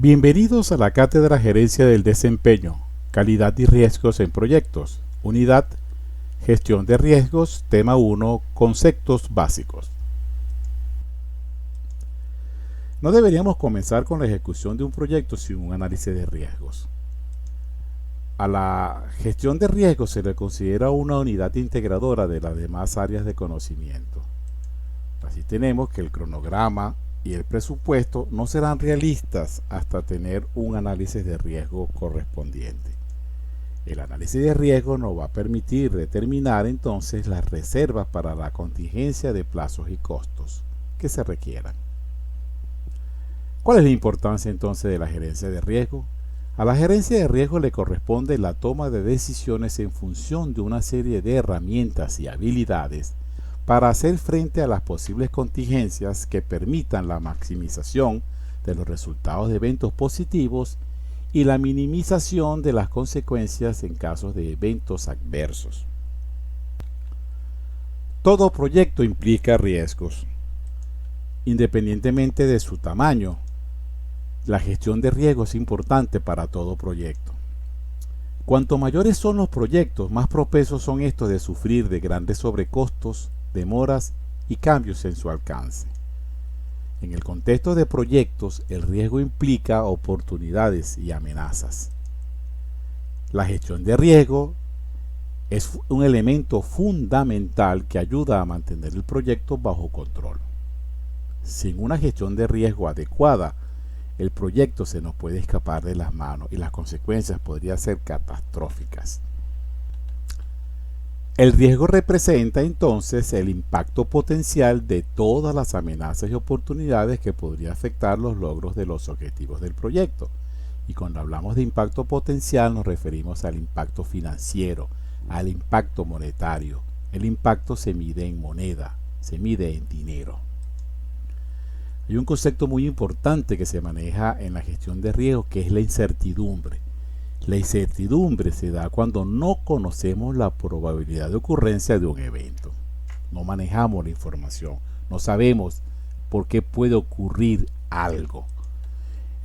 Bienvenidos a la Cátedra Gerencia del Desempeño, Calidad y Riesgos en Proyectos, Unidad Gestión de Riesgos, Tema 1, Conceptos Básicos. No deberíamos comenzar con la ejecución de un proyecto sin un análisis de riesgos. A la gestión de riesgos se le considera una unidad integradora de las demás áreas de conocimiento. Así tenemos que el cronograma y el presupuesto no serán realistas hasta tener un análisis de riesgo correspondiente. El análisis de riesgo nos va a permitir determinar entonces las reservas para la contingencia de plazos y costos que se requieran. ¿Cuál es la importancia entonces de la gerencia de riesgo? A la gerencia de riesgo le corresponde la toma de decisiones en función de una serie de herramientas y habilidades para hacer frente a las posibles contingencias que permitan la maximización de los resultados de eventos positivos y la minimización de las consecuencias en casos de eventos adversos. Todo proyecto implica riesgos. Independientemente de su tamaño, la gestión de riesgos es importante para todo proyecto. Cuanto mayores son los proyectos, más propensos son estos de sufrir de grandes sobrecostos, demoras y cambios en su alcance. En el contexto de proyectos, el riesgo implica oportunidades y amenazas. La gestión de riesgo es un elemento fundamental que ayuda a mantener el proyecto bajo control. Sin una gestión de riesgo adecuada, el proyecto se nos puede escapar de las manos y las consecuencias podrían ser catastróficas. El riesgo representa entonces el impacto potencial de todas las amenazas y oportunidades que podría afectar los logros de los objetivos del proyecto. Y cuando hablamos de impacto potencial nos referimos al impacto financiero, al impacto monetario. El impacto se mide en moneda, se mide en dinero. Hay un concepto muy importante que se maneja en la gestión de riesgo, que es la incertidumbre. La incertidumbre se da cuando no conocemos la probabilidad de ocurrencia de un evento. No manejamos la información, no sabemos por qué puede ocurrir algo.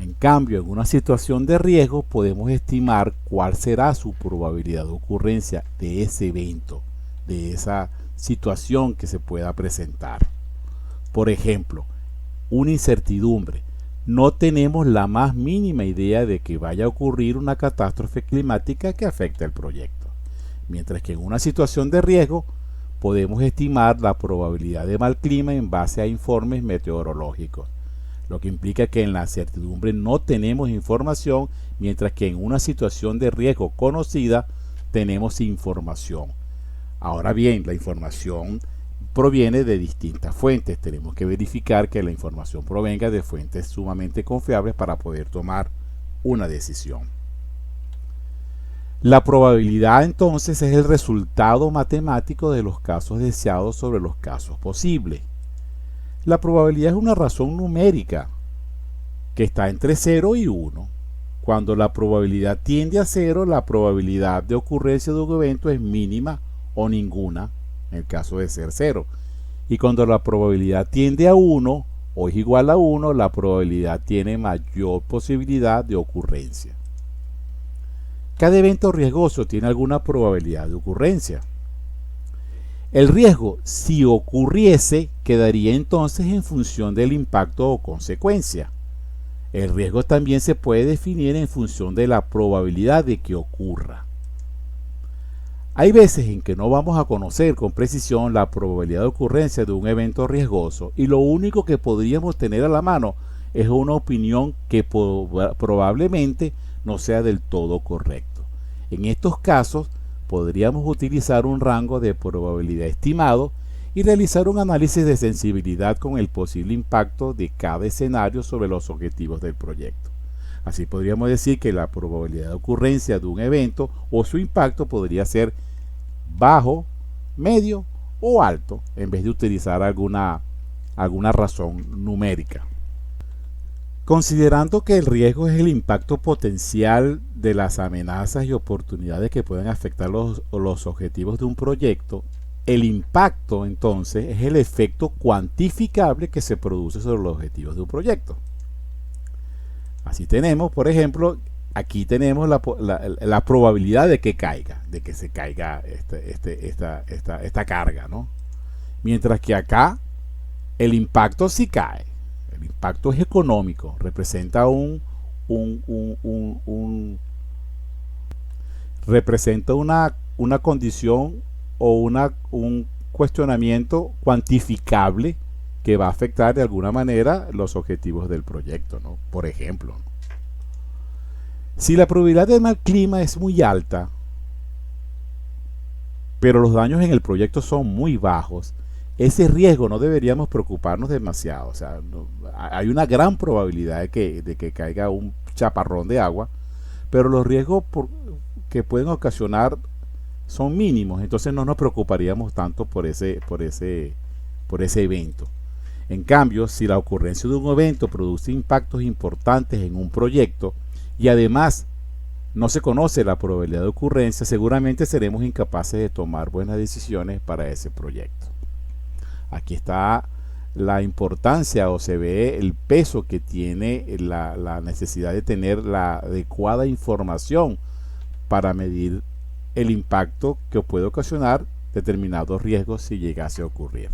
En cambio, en una situación de riesgo podemos estimar cuál será su probabilidad de ocurrencia de ese evento, de esa situación que se pueda presentar. Por ejemplo, una incertidumbre. No tenemos la más mínima idea de que vaya a ocurrir una catástrofe climática que afecte al proyecto. Mientras que en una situación de riesgo podemos estimar la probabilidad de mal clima en base a informes meteorológicos, lo que implica que en la incertidumbre no tenemos información, mientras que en una situación de riesgo conocida tenemos información. Ahora bien, la información proviene de distintas fuentes. Tenemos que verificar que la información provenga de fuentes sumamente confiables para poder tomar una decisión. La probabilidad entonces es el resultado matemático de los casos deseados sobre los casos posibles. La probabilidad es una razón numérica que está entre 0 y 1. Cuando la probabilidad tiende a 0, la probabilidad de ocurrencia de un evento es mínima o ninguna, en el caso de ser 0. Y cuando la probabilidad tiende a 1 o es igual a 1, la probabilidad tiene mayor posibilidad de ocurrencia. Cada evento riesgoso tiene alguna probabilidad de ocurrencia. El riesgo, si ocurriese, quedaría entonces en función del impacto o consecuencia. El riesgo también se puede definir en función de la probabilidad de que ocurra. Hay veces en que no vamos a conocer con precisión la probabilidad de ocurrencia de un evento riesgoso y lo único que podríamos tener a la mano es una opinión que probablemente no sea del todo correcto. En estos casos podríamos utilizar un rango de probabilidad estimado y realizar un análisis de sensibilidad con el posible impacto de cada escenario sobre los objetivos del proyecto. Así podríamos decir que la probabilidad de ocurrencia de un evento o su impacto podría ser bajo, medio o alto, en vez de utilizar alguna razón numérica. Considerando que el riesgo es el impacto potencial de las amenazas y oportunidades que pueden afectar los objetivos de un proyecto, el impacto entonces es el efecto cuantificable que se produce sobre los objetivos de un proyecto. Así tenemos, por ejemplo, aquí tenemos la probabilidad de que caiga, de que se caiga esta carga, ¿no? Mientras que acá el impacto sí cae. El impacto es económico, representa representa una condición o un cuestionamiento cuantificable que va a afectar de alguna manera los objetivos del proyecto, ¿no? Por ejemplo, si la probabilidad de mal clima es muy alta, pero los daños en el proyecto son muy bajos, ese riesgo no deberíamos preocuparnos demasiado. O sea, hay una gran probabilidad de que caiga un chaparrón de agua, pero los riesgos que pueden ocasionar son mínimos, entonces no nos preocuparíamos tanto por ese evento. En cambio, si la ocurrencia de un evento produce impactos importantes en un proyecto y además no se conoce la probabilidad de ocurrencia, seguramente seremos incapaces de tomar buenas decisiones para ese proyecto. Aquí está la importancia o se ve el peso que tiene la necesidad de tener la adecuada información para medir el impacto que puede ocasionar determinados riesgos si llegase a ocurrir.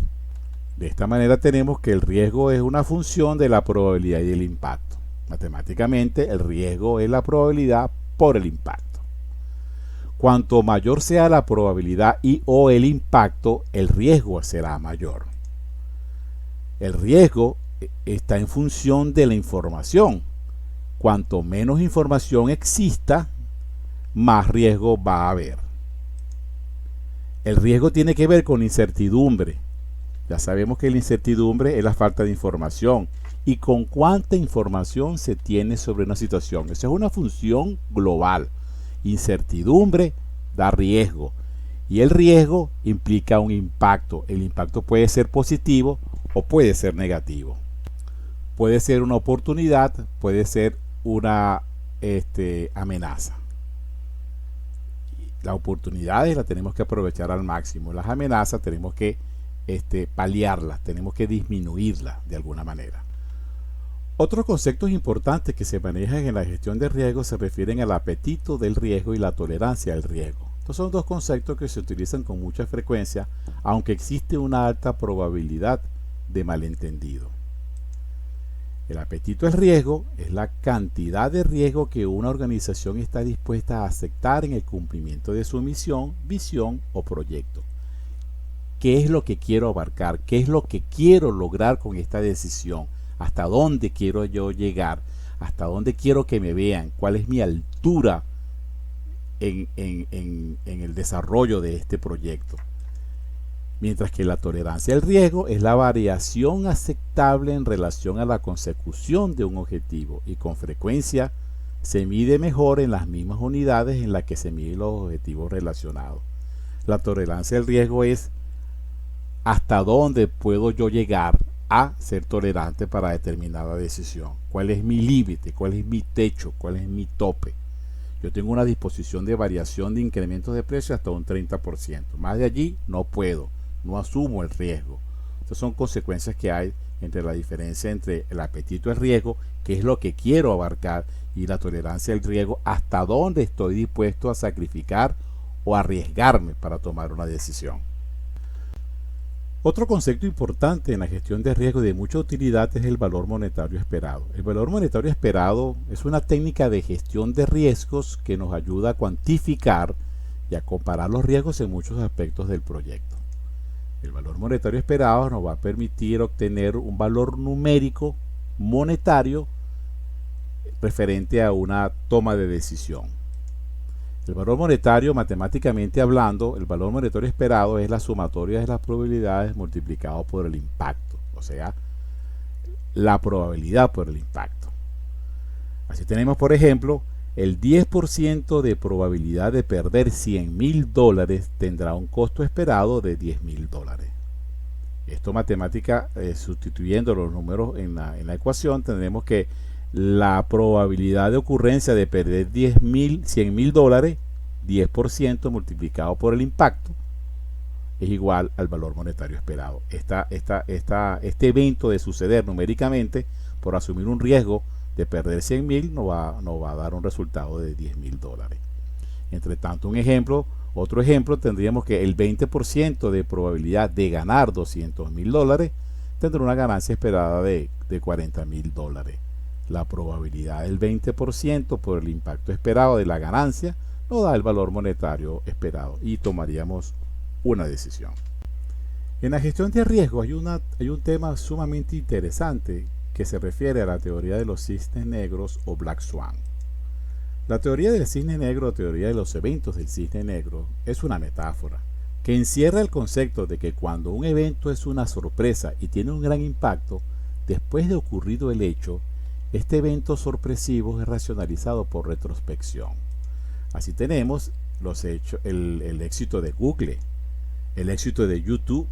De esta manera tenemos que el riesgo es una función de la probabilidad y el impacto. Matemáticamente, el riesgo es la probabilidad por el impacto. Cuanto mayor sea la probabilidad y o el impacto, el riesgo será mayor. El riesgo está en función de la información. Cuanto menos información exista, más riesgo va a haber. El riesgo tiene que ver con incertidumbre. Ya sabemos que la incertidumbre es la falta de información y con cuánta información se tiene sobre una situación. Esa es una función global. Incertidumbre da riesgo y el riesgo implica un impacto. El impacto puede ser positivo o puede ser negativo. Puede ser una oportunidad, puede ser una amenaza. Las oportunidades las tenemos que aprovechar al máximo. Las amenazas tenemos que paliarlas, tenemos que disminuirlas de alguna manera. Otros conceptos importantes que se manejan en la gestión de riesgo se refieren al apetito del riesgo y la tolerancia al riesgo. Estos son dos conceptos que se utilizan con mucha frecuencia, aunque existe una alta probabilidad de malentendido. El apetito al riesgo es la cantidad de riesgo que una organización está dispuesta a aceptar en el cumplimiento de su misión, visión o proyecto. ¿Qué es lo que quiero abarcar? ¿Qué es lo que quiero lograr con esta decisión? ¿Hasta dónde quiero yo llegar? ¿Hasta dónde quiero que me vean? ¿Cuál es mi altura en el desarrollo de este proyecto? Mientras que la tolerancia al riesgo es la variación aceptable en relación a la consecución de un objetivo y con frecuencia se mide mejor en las mismas unidades en las que se miden los objetivos relacionados. La tolerancia al riesgo es hasta dónde puedo yo llegar a ser tolerante para determinada decisión. ¿Cuál es mi límite? ¿Cuál es mi techo? ¿Cuál es mi tope? Yo tengo una disposición de variación de incrementos de precio hasta un 30%. Más de allí no puedo, no asumo el riesgo. Estas son consecuencias que hay entre la diferencia entre el apetito al riesgo, que es lo que quiero abarcar, y la tolerancia al riesgo, hasta dónde estoy dispuesto a sacrificar o arriesgarme para tomar una decisión. Otro concepto importante en la gestión de riesgo de mucha utilidad es el valor monetario esperado. El valor monetario esperado es una técnica de gestión de riesgos que nos ayuda a cuantificar y a comparar los riesgos en muchos aspectos del proyecto. El valor monetario esperado nos va a permitir obtener un valor numérico monetario referente a una toma de decisión. El valor monetario, matemáticamente hablando, el valor monetario esperado es la sumatoria de las probabilidades multiplicado por el impacto, o sea, la probabilidad por el impacto. Así tenemos, por ejemplo, el 10% de probabilidad de perder $100,000 tendrá un costo esperado de $10,000. Esto matemática, sustituyendo los números en la ecuación, tendremos que la probabilidad de ocurrencia de perder $100,000, 10% multiplicado por el impacto, es igual al valor monetario esperado. Este evento de suceder numéricamente por asumir un riesgo de perder 100.000 no va a dar un resultado de $10.000. Entre tanto, otro ejemplo, tendríamos que el 20% de probabilidad de ganar $200.000 tendrá una ganancia esperada de $40.000. La probabilidad del 20% por el impacto esperado de la ganancia nos da el valor monetario esperado y tomaríamos una decisión. En la gestión de riesgo hay un tema sumamente interesante que se refiere a la teoría de los cisnes negros o Black Swan. La teoría del cisne negro o teoría de los eventos del cisne negro es una metáfora que encierra el concepto de que cuando un evento es una sorpresa y tiene un gran impacto, después de ocurrido el hecho, este evento sorpresivo es racionalizado por retrospección. Así tenemos el éxito de Google, el éxito de YouTube,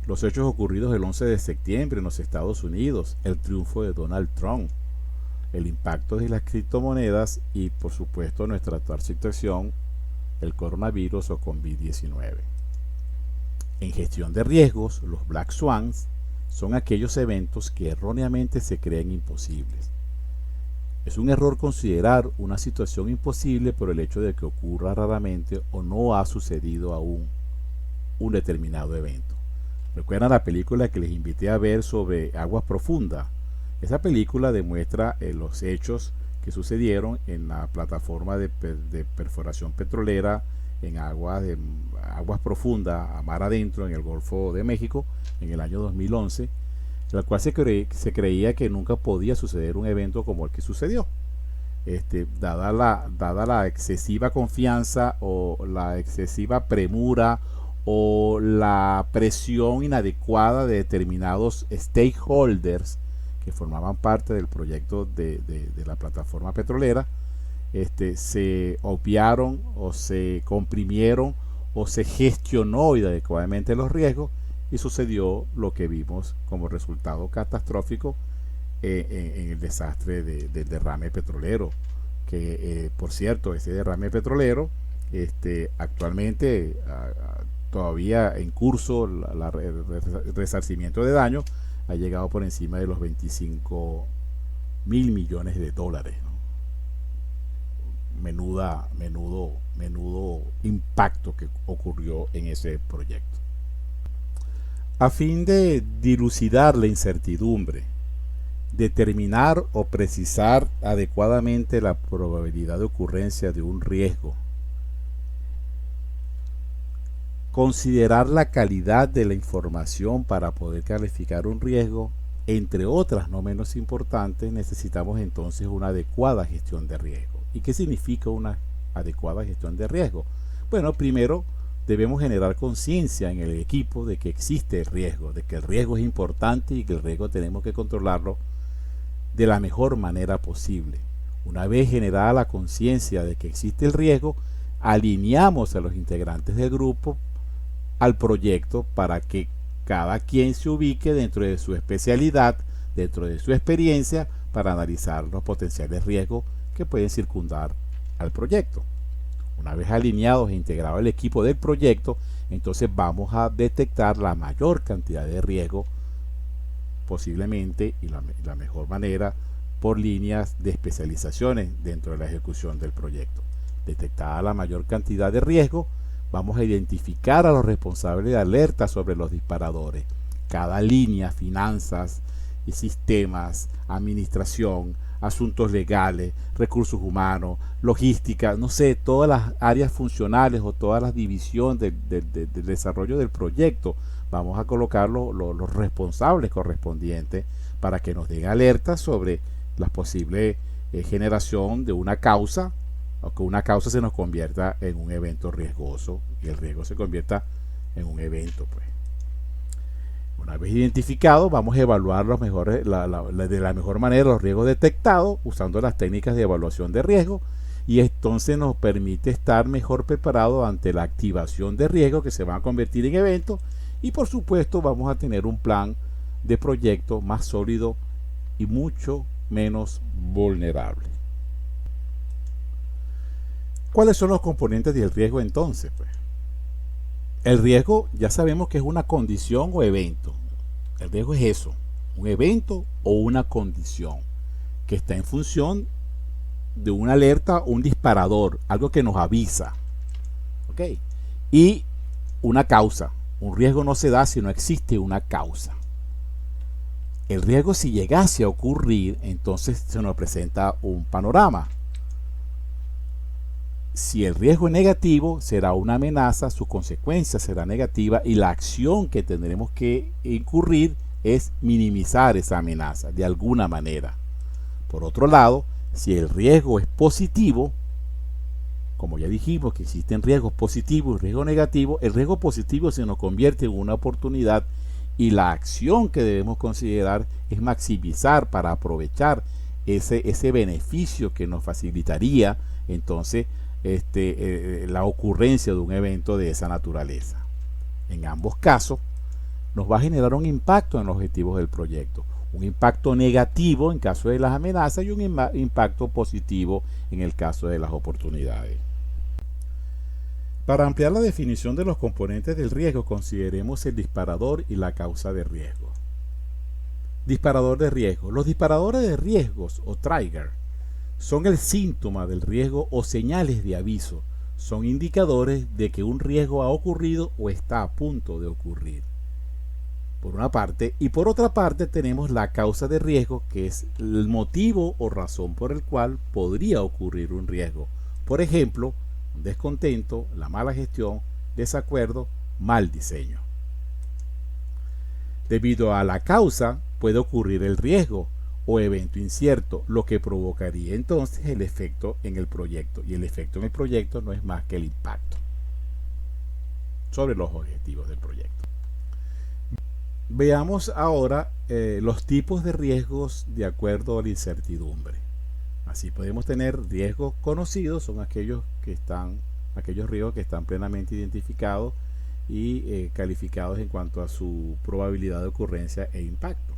los hechos ocurridos el 11 de septiembre en los Estados Unidos, el triunfo de Donald Trump, el impacto de las criptomonedas y, por supuesto, nuestra actual situación, el coronavirus o COVID-19. En gestión de riesgos, los Black Swans son aquellos eventos que erróneamente se creen imposibles. Es un error considerar una situación imposible por el hecho de que ocurra raramente o no ha sucedido aún un determinado evento. ¿Recuerdan la película que les invité a ver sobre Aguas Profundas? Esa película demuestra los hechos que sucedieron en la plataforma de perforación petrolera en aguas profundas, a mar adentro, en el Golfo de México, en el año 2011, en la cual se creía que nunca podía suceder un evento como el que sucedió. Dada la excesiva confianza o la excesiva premura o la presión inadecuada de determinados stakeholders que formaban parte del proyecto de la plataforma petrolera, se obviaron o se comprimieron o se gestionó inadecuadamente los riesgos y sucedió lo que vimos como resultado catastrófico en el desastre del derrame petrolero, que por cierto, ese derrame petrolero actualmente todavía en curso, el resarcimiento de daño ha llegado por encima de los $25.000 millones, ¿no? Menudo impacto que ocurrió en ese proyecto. A fin de dilucidar la incertidumbre, determinar o precisar adecuadamente la probabilidad de ocurrencia de un riesgo, considerar la calidad de la información para poder calificar un riesgo, entre otras no menos importantes, necesitamos entonces una adecuada gestión de riesgo. ¿Y qué significa una adecuada gestión de riesgo? Bueno, primero debemos generar conciencia en el equipo de que existe el riesgo, de que el riesgo es importante y que el riesgo tenemos que controlarlo de la mejor manera posible. Una vez generada la conciencia de que existe el riesgo, alineamos a los integrantes del grupo al proyecto para que cada quien se ubique dentro de su especialidad, dentro de su experiencia, para analizar los potenciales riesgos que pueden circundar al proyecto. Una vez alineados e integrado el equipo del proyecto, entonces vamos a detectar la mayor cantidad de riesgo posiblemente y la mejor manera por líneas de especializaciones dentro de la ejecución del proyecto. Detectada la mayor cantidad de riesgo, vamos a identificar a los responsables de alerta sobre los disparadores. Cada línea, finanzas y sistemas, administración, asuntos legales, recursos humanos, logística, no sé, todas las áreas funcionales o todas las divisiones del desarrollo del proyecto, vamos a colocar los responsables correspondientes para que nos den alerta sobre la posible generación de una causa, o que una causa se nos convierta en un evento riesgoso y el riesgo se convierta en un evento, pues. Una vez identificado, vamos a evaluar de la mejor manera los riesgos detectados usando las técnicas de evaluación de riesgo, y entonces nos permite estar mejor preparados ante la activación de riesgo que se van a convertir en eventos, y por supuesto vamos a tener un plan de proyecto más sólido y mucho menos vulnerable. ¿Cuáles son los componentes del riesgo entonces? Pues el riesgo ya sabemos que es una condición o evento. El riesgo es eso, un evento o una condición que está en función de una alerta, un disparador, algo que nos avisa. ¿Ok? Y una causa. Un riesgo no se da si no existe una causa. El riesgo, si llegase a ocurrir, entonces se nos presenta un panorama. Si el riesgo es negativo, será una amenaza, su consecuencia será negativa y la acción que tendremos que incurrir es minimizar esa amenaza de alguna manera. Por otro lado, si el riesgo es positivo, como ya dijimos que existen riesgos positivos y riesgos negativos, el riesgo positivo se nos convierte en una oportunidad y la acción que debemos considerar es maximizar para aprovechar ese beneficio que nos facilitaría entonces la ocurrencia de un evento de esa naturaleza. En ambos casos nos va a generar un impacto en los objetivos del proyecto, un impacto negativo en caso de las amenazas y un impacto positivo en el caso de las oportunidades. Para ampliar la definición de los componentes del riesgo, consideremos el disparador y la causa de riesgo. Disparador de riesgo. Los disparadores de riesgos o trigger son el síntoma del riesgo o señales de aviso. Son indicadores de que un riesgo ha ocurrido o está a punto de ocurrir. Por una parte, y por otra parte tenemos la causa de riesgo, que es el motivo o razón por el cual podría ocurrir un riesgo. Por ejemplo, un descontento, la mala gestión, desacuerdo, mal diseño. Debido a la causa puede ocurrir el riesgo o evento incierto, lo que provocaría entonces el efecto en el proyecto. Y el efecto en el proyecto no es más que el impacto sobre los objetivos del proyecto. Veamos ahora los tipos de riesgos de acuerdo a la incertidumbre. Así podemos tener riesgos conocidos, son aquellos riesgos que están plenamente identificados y calificados en cuanto a su probabilidad de ocurrencia e impacto.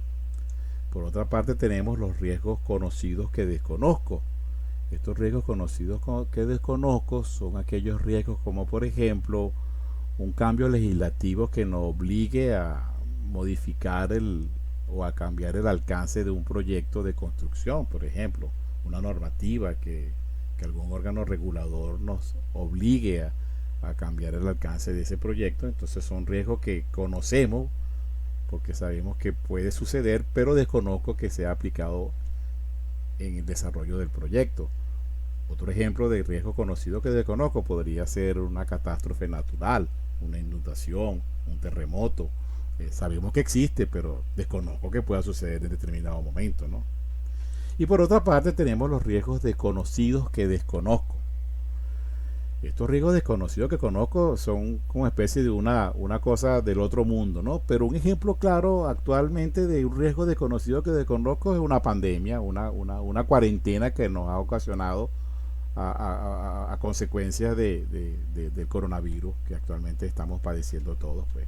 Por otra parte tenemos los riesgos conocidos que desconozco. Estos riesgos conocidos que desconozco son aquellos riesgos como por ejemplo un cambio legislativo que nos obligue a modificar o a cambiar el alcance de un proyecto de construcción, por ejemplo, una normativa que algún órgano regulador nos obligue a cambiar el alcance de ese proyecto. Entonces son riesgos que conocemos porque sabemos que puede suceder, pero desconozco que sea aplicado en el desarrollo del proyecto. Otro ejemplo de riesgo conocido que desconozco podría ser una catástrofe natural, una inundación, un terremoto. Sabemos que existe, pero desconozco que pueda suceder en determinado momento, ¿no? Y por otra parte tenemos los riesgos desconocidos que desconozco. Estos riesgos desconocidos que conozco son como especie de una cosa del otro mundo, ¿no? Pero un ejemplo claro actualmente de un riesgo desconocido que desconozco es una pandemia, una cuarentena que nos ha ocasionado a consecuencias del coronavirus que actualmente estamos padeciendo todos, pues.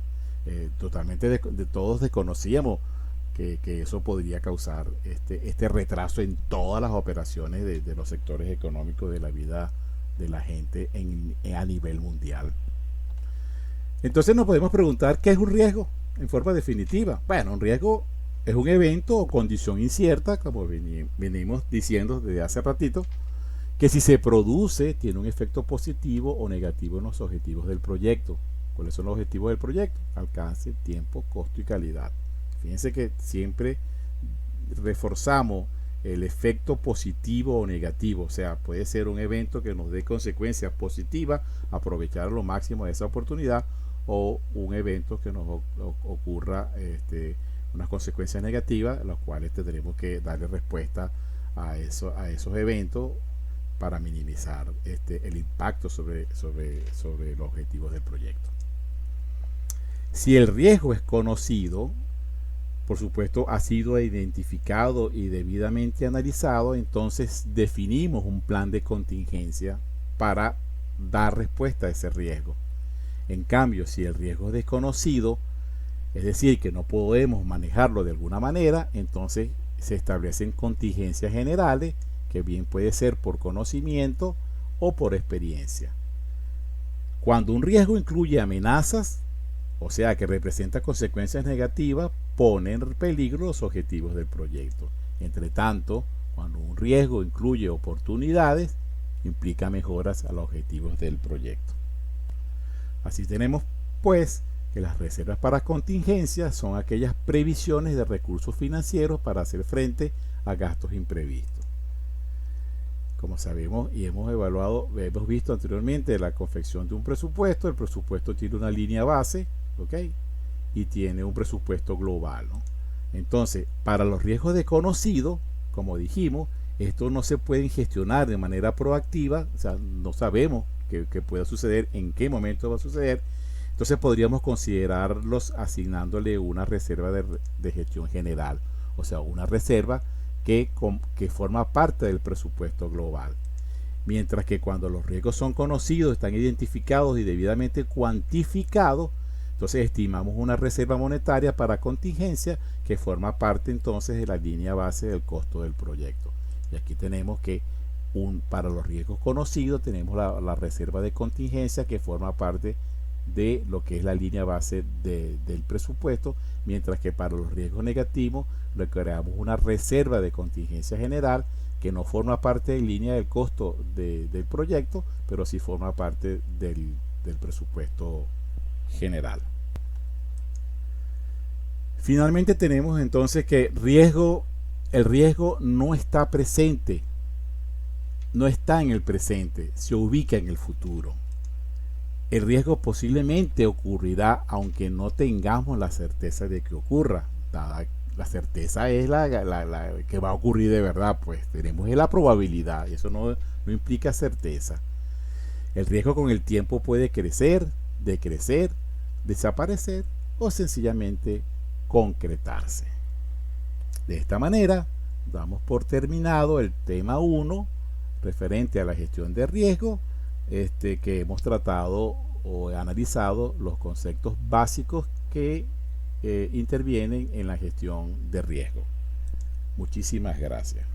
Totalmente todos desconocíamos que eso podría causar este retraso en todas las operaciones de los sectores económicos de la vida de la gente a nivel mundial. Entonces nos podemos preguntar ¿qué es un riesgo? En forma definitiva. Bueno, un riesgo es un evento o condición incierta, como venimos diciendo desde hace ratito, que si se produce tiene un efecto positivo o negativo en los objetivos del proyecto. ¿Cuáles son los objetivos del proyecto? Alcance, tiempo, costo y calidad. Fíjense que siempre reforzamos el efecto positivo o negativo. O sea, puede ser un evento que nos dé consecuencias positivas, aprovechar lo máximo de esa oportunidad, o un evento que nos ocurra unas consecuencias negativas, las cuales tendremos que darle respuesta a esos eventos para minimizar el impacto sobre los objetivos del proyecto. Si el riesgo es conocido, por supuesto ha sido identificado y debidamente analizado, entonces definimos un plan de contingencia para dar respuesta a ese riesgo. En cambio, si el riesgo es desconocido, es decir, que no podemos manejarlo de alguna manera, entonces se establecen contingencias generales, que bien puede ser por conocimiento o por experiencia. Cuando un riesgo incluye amenazas, o sea que representa consecuencias negativas, pone en peligro los objetivos del proyecto. Entre tanto, Cuando un riesgo incluye oportunidades, implica mejoras a los objetivos del proyecto. Así tenemos, pues, que las reservas para contingencias son aquellas previsiones de recursos financieros para hacer frente a gastos imprevistos. Como sabemos y hemos visto anteriormente la confección de un presupuesto. El presupuesto tiene una línea base, ¿ok? Y tiene un presupuesto global, ¿no? Entonces, para los riesgos desconocidos, como dijimos, estos no se pueden gestionar de manera proactiva, o sea, no sabemos qué pueda suceder, en qué momento va a suceder. Entonces podríamos considerarlos asignándole una reserva de gestión general, o sea, una reserva que forma parte del presupuesto global. Mientras que cuando los riesgos son conocidos, están identificados y debidamente cuantificados, entonces estimamos una reserva monetaria para contingencia que forma parte entonces de la línea base del costo del proyecto. Y aquí tenemos que para los riesgos conocidos tenemos la reserva de contingencia que forma parte de lo que es la línea base del presupuesto, mientras que para los riesgos negativos le creamos una reserva de contingencia general que no forma parte de línea del costo del proyecto, pero sí forma parte del presupuesto general. Finalmente tenemos entonces que el riesgo no está presente, no está en el presente, se ubica en el futuro. El riesgo posiblemente ocurrirá aunque no tengamos la certeza de que ocurra. La certeza es la que va a ocurrir de verdad, pues tenemos la probabilidad y eso no implica certeza. El riesgo con el tiempo puede crecer, decrecer, desaparecer o sencillamente concretarse. De esta manera, damos por terminado el tema 1 referente a la gestión de riesgo, que hemos tratado o analizado los conceptos básicos que intervienen en la gestión de riesgo. Muchísimas gracias.